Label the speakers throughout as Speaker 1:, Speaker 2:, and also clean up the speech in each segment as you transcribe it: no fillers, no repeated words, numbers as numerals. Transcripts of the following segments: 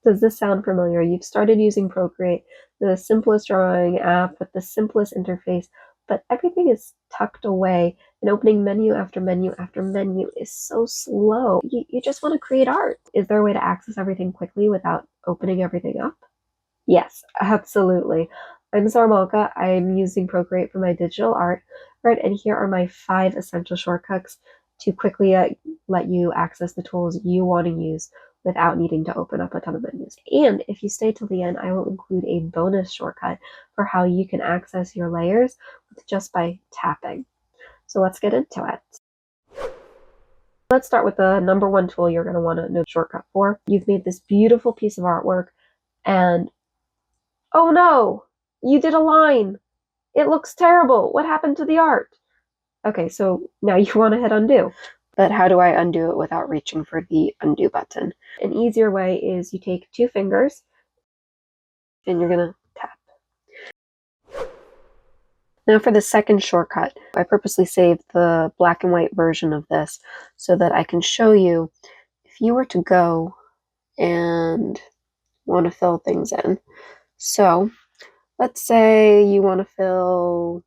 Speaker 1: Does this sound familiar? You've started using Procreate, the simplest drawing app with the simplest interface, but everything is tucked away, and opening menu after menu after menu is so slow. You just want to create art. Is there a way to access everything quickly without opening everything up? Yes, absolutely. I'm Sarmalka. I'm using Procreate for my digital art, right? And here are my 5 essential shortcuts to quickly let you access the tools you want to use without needing to open up a ton of menus. And if you stay till the end, I will include a bonus shortcut for how you can access your layers just by tapping. So let's get into it. Let's start with the number 1 tool you're going to want to know the shortcut for. You've made this beautiful piece of artwork, and oh no, you did a line. It looks terrible. What happened to the art? Okay, so now you want to hit undo. But how do I undo it without reaching for the undo button? An easier way is you take 2 fingers and you're going to tap. Now for the second shortcut, I purposely saved the black and white version of this so that I can show you if you were to go and want to fill things in. So let's say you want to fill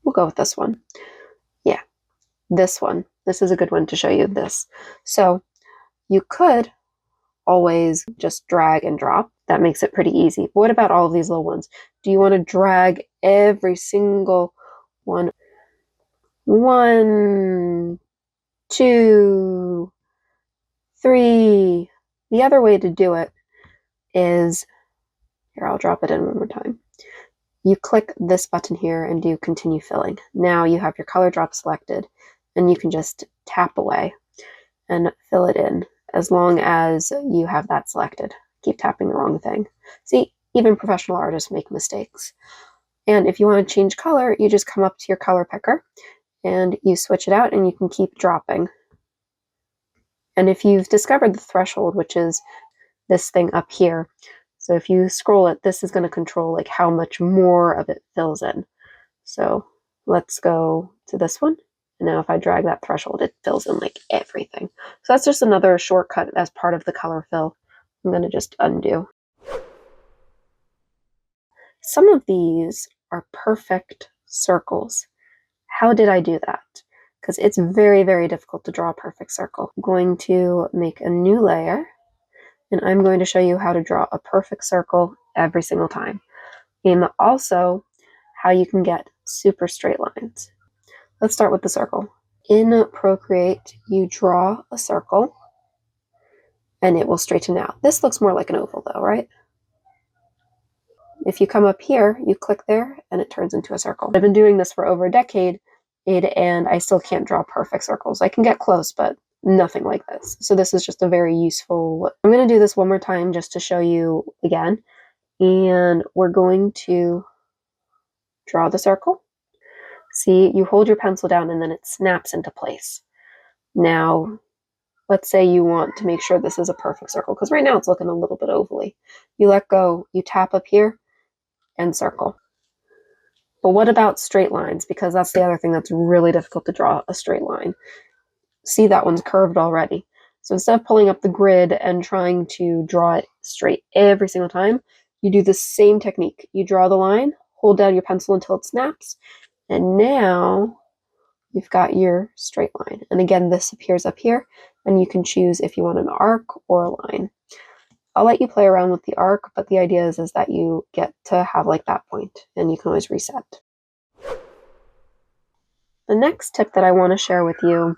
Speaker 1: we'll go with this one. Yeah, this one. This is a good one to show you this. So you could always just drag and drop. That makes it pretty easy. But what about all of these little ones? Do you want to drag every single one? 1, 2, 3. The other way to do it is, here, I'll drop it in one more time. You click this button here and do continue filling. Now you have your color drop selected and you can just tap away and fill it in as long as you have that selected. Keep tapping the wrong thing. See, even professional artists make mistakes. And if you want to change color, you just come up to your color picker and you switch it out and you can keep dropping. And if you've discovered the threshold, which is this thing up here, so if you scroll it, this is going to control like how much more of it fills in. So let's go to this one. And now if I drag that threshold, it fills in like everything. So that's just another shortcut as part of the color fill. I'm going to just undo. Some of these are perfect circles. How did I do that? Because it's very, very difficult to draw a perfect circle. I'm going to make a new layer. And I'm going to show you how to draw a perfect circle every single time. And also how you can get super straight lines. Let's start with the circle. In Procreate, you draw a circle and it will straighten out. This looks more like an oval though, right? If you come up here, you click there and it turns into a circle. I've been doing this for over a decade and I still can't draw perfect circles. I can get close, but nothing like this. So this is just a very useful. I'm going to do this one more time just to show you again. And we're going to draw the circle. See, you hold your pencil down and then it snaps into place. Now, let's say you want to make sure this is a perfect circle, because right now it's looking a little bit ovally. You let go, you tap up here and circle. But what about straight lines? Because that's the other thing that's really difficult to draw, a straight line. See, that one's curved already. So instead of pulling up the grid and trying to draw it straight every single time, you do the same technique. You draw the line, hold down your pencil until it snaps, and now you've got your straight line. And again, this appears up here, and you can choose if you want an arc or a line. I'll let you play around with the arc, but the idea is that you get to have like that point, and you can always reset. The next tip that I want to share with you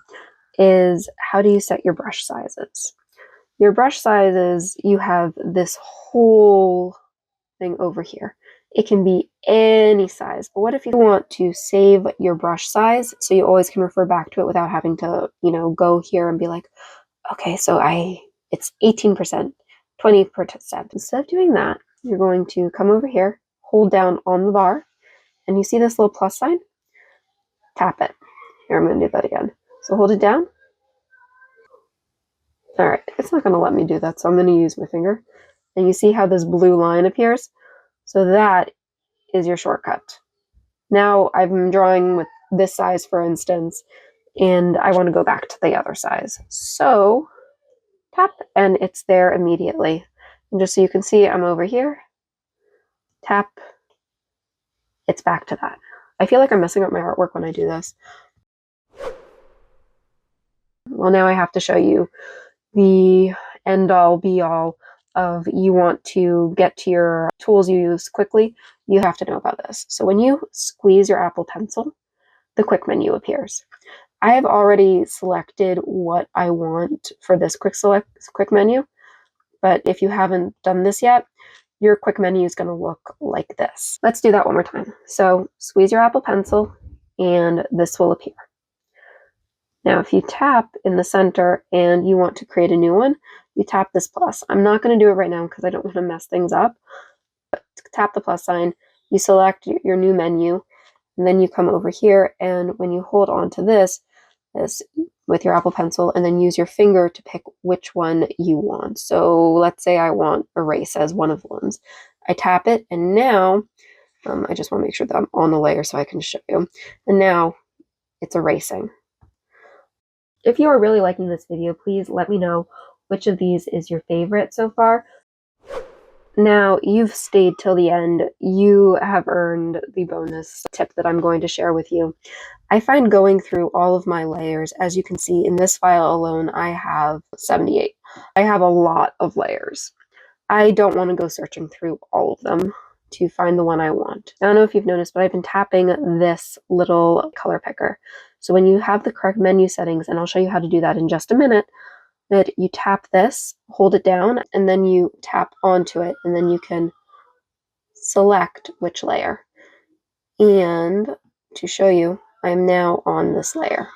Speaker 1: is how do you set your brush sizes? Your brush sizes, you have this whole thing over here. It can be any size, but what if you want to save your brush size so you always can refer back to it without having to, go here and be like, okay, so it's 18%, 20%. Instead of doing that, you're going to come over here, hold down on the bar, and you see this little plus sign? Tap it. Here, I'm going to do that again. So hold it down. All right, it's not going to let me do that, so I'm going to use my finger. And you see how this blue line appears? So that is your shortcut. Now I'm drawing with this size, for instance, and I want to go back to the other size. So tap, and it's there immediately. And just so you can see, I'm over here, tap, it's back to that. I feel like I'm messing up my artwork when I do this. Well, now I have to show you the end all be all of you want to get to your tools you use quickly. You have to know about this. So when you squeeze your Apple Pencil, the quick menu appears. I have already selected what I want for this quick menu, but if you haven't done this yet, your quick menu is going to look like this. Let's do that one more time. So squeeze your Apple Pencil and this will appear. Now, if you tap in the center and you want to create a new one, you tap this plus. I'm not going to do it right now because I don't want to mess things up. But tap the plus sign, you select your new menu, and then you come over here, and when you hold on to this with your Apple Pencil, and then use your finger to pick which one you want. So let's say I want erase as one of the ones. I tap it, and now, I just want to make sure that I'm on the layer so I can show you. And now it's erasing. If you are really liking this video, please let me know which of these is your favorite so far. Now, you've stayed till the end. You have earned the bonus tip that I'm going to share with you. I find going through all of my layers, as you can see in this file alone, I have 78. I have a lot of layers. I don't want to go searching through all of them to find the one I want. I don't know if you've noticed, but I've been tapping this little color picker. So when you have the correct menu settings, and I'll show you how to do that in just a minute, that you tap this, hold it down, and then you tap onto it, and then you can select which layer. And to show you, I'm now on this layer.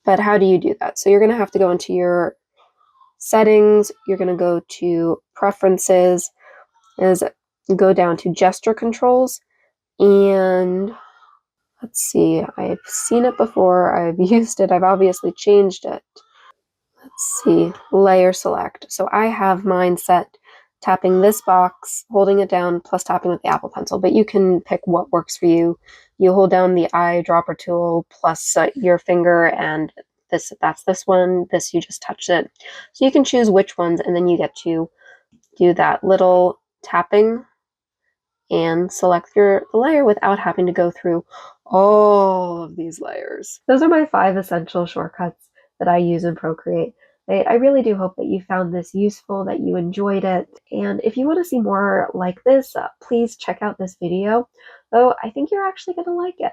Speaker 1: But how do you do that? So you're going to have to go into your settings, you're going to go to preferences, go down to gesture controls, and let's see, I've seen it before, I've used it, I've obviously changed it. Let's see, layer select. So I have mine set tapping this box, holding it down, plus tapping with the Apple Pencil, but you can pick what works for you. You hold down the eyedropper tool plus your finger, and that's this one, this you just touch it. So you can choose which ones, and then you get to do that little tapping and select your layer without having to go through all of these layers. Those are my 5 essential shortcuts that I use in Procreate. I really do hope that you found this useful, that you enjoyed it, and if you want to see more like this, please check out this video, though I think you're actually going to like it.